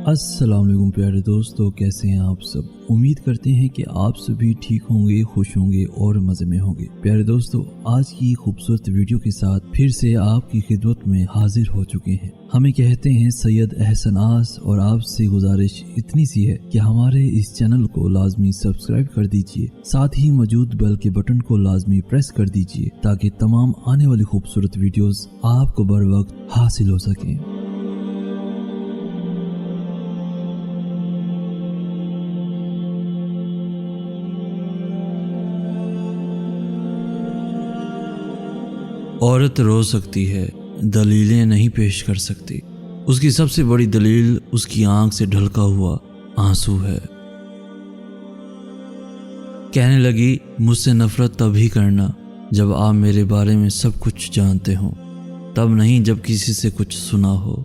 अस्सलाम वालेकुम प्यारे दोस्तों, कैसे हैं आप सब। उम्मीद करते हैं कि आप सभी ठीक होंगे, खुश होंगे और मज़े में होंगे। प्यारे दोस्तों, आज की खूबसूरत वीडियो के साथ फिर से आपकी खिदमत में हाजिर हो चुके हैं। हमें कहते हैं सैयद अहसन आस, और आपसे गुजारिश इतनी सी है कि हमारे इस चैनल को लाजमी सब्सक्राइब कर दीजिए, साथ ही मौजूद बेल के बटन को लाजमी प्रेस कर दीजिए ताकि तमाम आने वाली खूबसूरत वीडियोस आपको बर वक्त हासिल हो सकें। औरत रो सकती है, दलीलें नहीं पेश कर सकती। उसकी सबसे बड़ी दलील उसकी आंख से ढलका हुआ आंसू है। कहने लगी, मुझसे नफरत तभी करना जब आप मेरे बारे में सब कुछ जानते हो, तब नहीं जब किसी से कुछ सुना हो।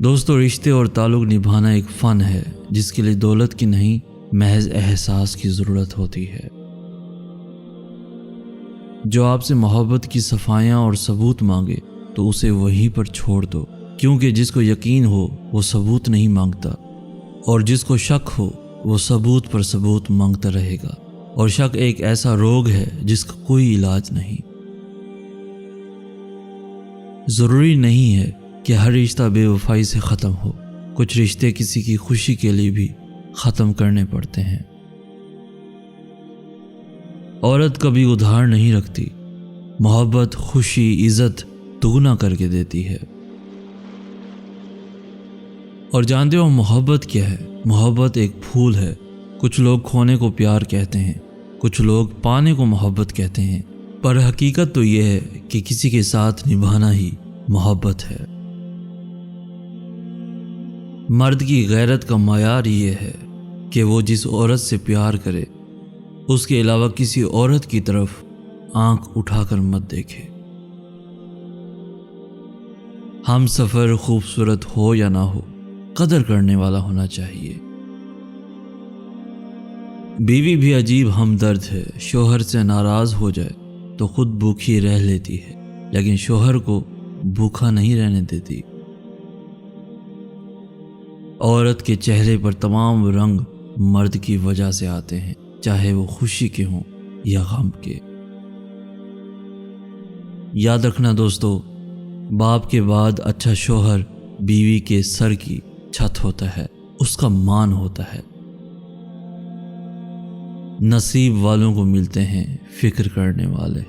दोस्तों, रिश्ते और ताल्लुक निभाना एक फ़न है जिसके लिए दौलत की नहीं, महज एहसास की ज़रूरत होती है। जो आपसे मोहब्बत की सफाइयाँ और सबूत मांगे तो उसे वहीं पर छोड़ दो, क्योंकि जिसको यकीन हो वो सबूत नहीं मांगता, और जिसको शक हो वो सबूत पर सबूत मांगता रहेगा। और शक एक ऐसा रोग है जिसका कोई इलाज नहीं। ज़रूरी नहीं है कि हर रिश्ता बेवफाई से ख़त्म हो। कुछ रिश्ते किसी की खुशी के लिए भी ख़त्म करने पड़ते हैं। औरत कभी उधार नहीं रखती। मोहब्बत, खुशी, इज्जत दुगना करके देती है। और जानते हो मोहब्बत क्या है? मोहब्बत एक फूल है। कुछ लोग खोने को प्यार कहते हैं, कुछ लोग पाने को मोहब्बत कहते हैं, पर हकीकत तो यह है कि किसी के साथ निभाना ही मोहब्बत है। मर्द की गैरत का मायार ये है कि वो जिस औरत से प्यार करे उसके अलावा किसी औरत की तरफ आंख उठाकर मत देखे। हम सफर खूबसूरत हो या ना हो, कदर करने वाला होना चाहिए। बीवी भी अजीब हमदर्द है। शोहर से नाराज हो जाए तो खुद भूखी रह लेती है, लेकिन शोहर को भूखा नहीं रहने देती। औरत के चेहरे पर तमाम रंग मर्द की वजह से आते हैं, चाहे वो खुशी के हों या गम के। याद रखना दोस्तों, बाप के बाद अच्छा शोहर बीवी के सर की छत होता है, उसका मान होता है। नसीब वालों को मिलते हैं फिक्र करने वाले।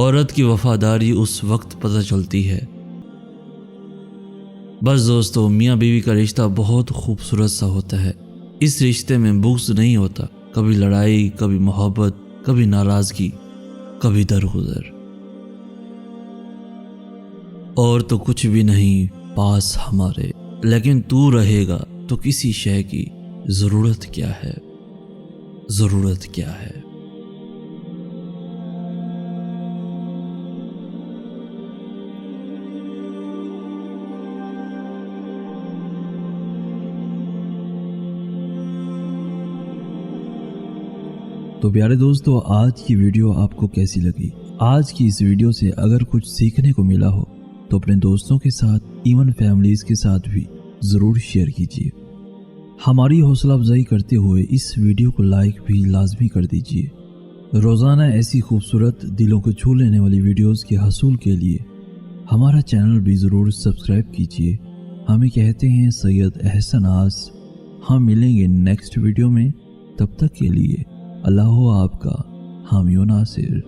औरत की वफादारी उस वक्त पता चलती है। बस दोस्तों, मियाँ बीवी का रिश्ता बहुत खूबसूरत सा होता है। इस रिश्ते में बुग़्ज़ नहीं होता। कभी लड़ाई, कभी मोहब्बत, कभी नाराजगी, कभी दरगुजर। और तो कुछ भी नहीं पास हमारे, लेकिन तू रहेगा तो किसी शय की ज़रूरत क्या है, ज़रूरत क्या है। तो प्यारे दोस्तों, आज की वीडियो आपको कैसी लगी? आज की इस वीडियो से अगर कुछ सीखने को मिला हो तो अपने दोस्तों के साथ, इवन फैमिलीज़ के साथ भी ज़रूर शेयर कीजिए। हमारी हौसला अफजाई करते हुए इस वीडियो को लाइक भी लाजमी कर दीजिए। रोज़ाना ऐसी खूबसूरत, दिलों को छू लेने वाली वीडियोज़ के हसूल के लिए हमारा चैनल भी ज़रूर सब्सक्राइब कीजिए। हमें कहते हैं सैयद अहसन आस। हम मिलेंगे नेक्स्ट वीडियो में। तब तक के लिए अल्लाह आपका हामी नासिर।